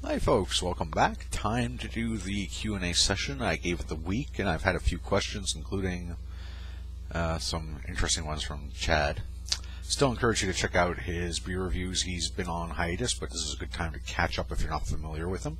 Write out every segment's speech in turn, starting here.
Hi folks, welcome back. Time to do the Q&A session. I gave it the week and I've had a few questions, including some interesting ones from Chad. Still encourage you to check out his beer reviews. He's been on hiatus, but this is a good time to catch up if you're not familiar with him.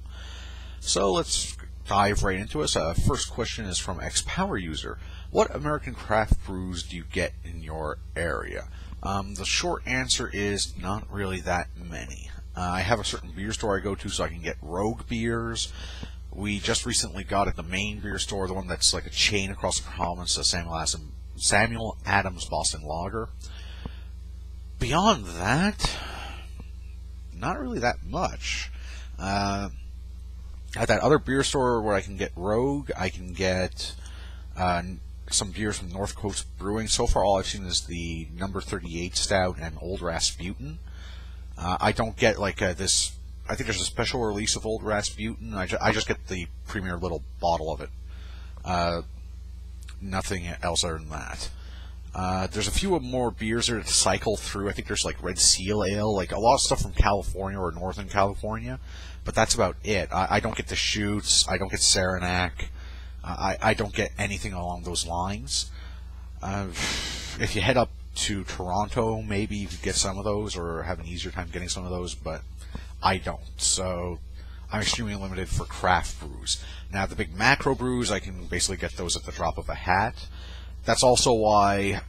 So let's dive right into it. First question is from X-Power User. What American craft brews do you get in your area? The short answer is not really that many. I have a certain beer store I go to so I can get Rogue beers. We just recently got at the main beer store, the one that's like a chain across the province, Samuel Adams Boston Lager. Beyond that, not really that much. At that other beer store where I can get Rogue, I can get some beers from North Coast Brewing. So far, all I've seen is the number 38 Stout and Old Rasputin. I don't get like this. I think there's a special release of Old Rasputin. I just get the premier little bottle of it. Nothing else other than that. There's a few more beers there to cycle through. I think there's like Red Seal Ale, like a lot of stuff from California or Northern California, but that's about it. I don't get the Shoots. I don't get Saranac. I don't get anything along those lines. If you head up to Toronto, maybe you could get some of those or have an easier time getting some of those, but I don't. So I'm extremely limited for craft brews. Now, the big macro brews, I can basically get those at the drop of a hat. That's also why,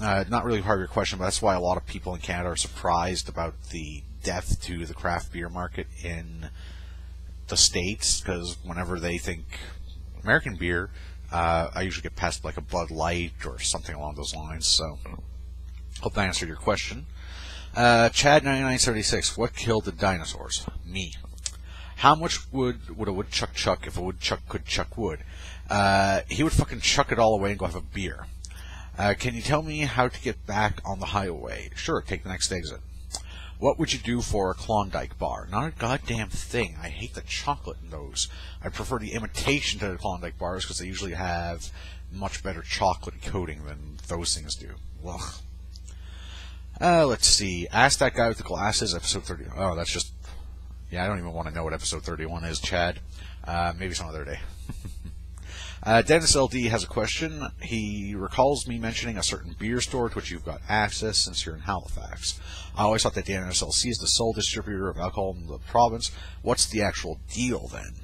not really part of your question, but that's why a lot of people in Canada are surprised about the death to the craft beer market in the States, because whenever they think American beer, I usually get past like a Bud Light or something along those lines. So, hope that answered your question. Chad9976, what killed the dinosaurs? Me. How much wood would a woodchuck chuck if a woodchuck could chuck wood? He would fucking chuck it all away and go have a beer. Can you tell me how to get back on the highway? Sure, take the next exit. What would you do for a Klondike bar? Not a goddamn thing. I hate the chocolate in those. I prefer the imitation to the Klondike bars because they usually have much better chocolate coating than those things do. Ugh. Let's see. Ask That Guy with the Glasses, episode 30. Oh, that's just... Yeah, I don't even want to know what episode 31 is, Chad. Maybe some other day. Dennis LD has a question. He recalls me mentioning a certain beer store to which you've got access since you're in Halifax. I always thought that the NSLC is the sole distributor of alcohol in the province. What's the actual deal then?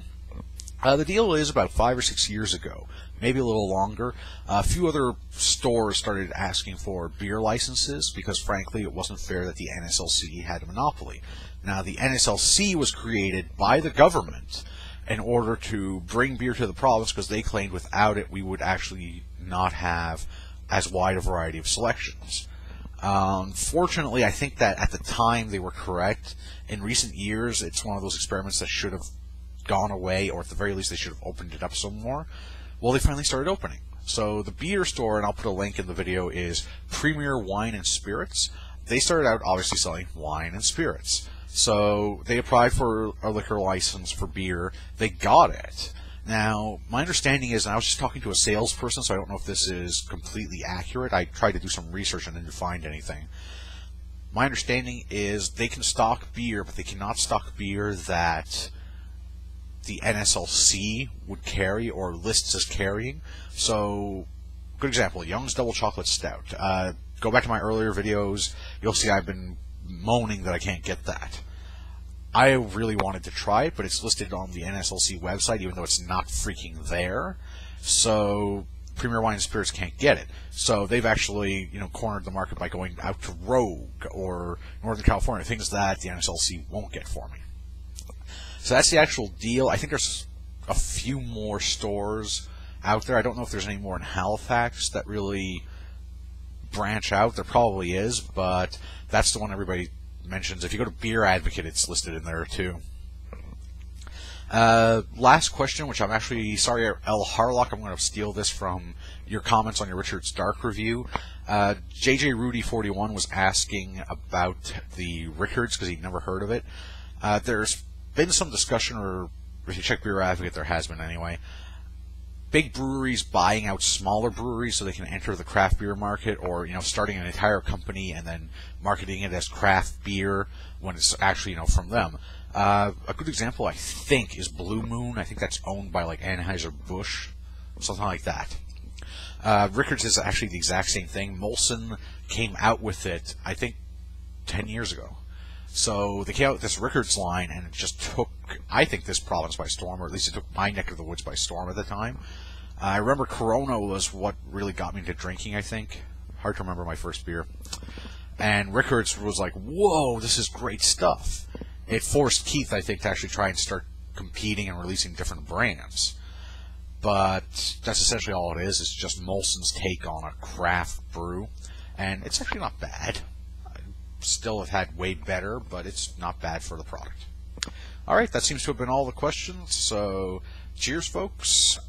The deal is about 5 or 6 years ago, maybe a little longer. A few other stores started asking for beer licenses because, frankly, it wasn't fair that the NSLC had a monopoly. Now, the NSLC was created by the government in order to bring beer to the province because they claimed without it we would actually not have as wide a variety of selections. Fortunately, I think that at the time they were correct. In recent years, it's one of those experiments that should have gone away, or at the very least they should have opened it up some more. Well, they finally started opening. So the beer store, and I'll put a link in the video, is Premier Wine and Spirits. They started out obviously selling wine and spirits. So they applied for a liquor license for beer. They got it. Now, my understanding is, and I was just talking to a salesperson, so I don't know if this is completely accurate. I tried to do some research and didn't find anything. My understanding is they can stock beer, but they cannot stock beer that the NSLC would carry or lists as carrying. So, good example, Young's Double Chocolate Stout. Go back to my earlier videos. You'll see I've been moaning that I can't get that. I really wanted to try it, but it's listed on the NSLC website, even though it's not freaking there. So Premier Wine and Spirits can't get it. So they've actually, cornered the market by going out to Rogue or Northern California, things that the NSLC won't get for me. So that's the actual deal. I think there's a few more stores out there. I don't know if there's any more in Halifax that really branch out. There probably is, but that's the one everybody mentions. If you go to Beer Advocate, it's listed in there too. Last question, which I'm actually sorry, L. Harlock, I'm going to steal this from your comments on your Richard's Dark review. JJ Rudy 41 was asking about the Rickards because he'd never heard of it. There's been some discussion, or if you check Beer Advocate, there has been anyway, big breweries buying out smaller breweries so they can enter the craft beer market, or starting an entire company and then marketing it as craft beer when it's actually from them. A good example, I think, is Blue Moon. I think that's owned by like Anheuser-Busch, something like that. Rickards is actually the exact same thing. Molson came out with it, I think, 10 years ago. So they came out with this Rickards line, and it just took, I think, this province by storm, or at least it took my neck of the woods by storm at the time. I remember Corona was what really got me into drinking, I think. Hard to remember my first beer. And Rickards was like, whoa, this is great stuff. It forced Keith, I think, to actually try and start competing and releasing different brands. But that's essentially all it is. It's just Molson's take on a craft brew. And it's actually not bad. Still have had way better, but it's not bad for the product. Alright, that seems to have been all the questions. So, cheers, folks.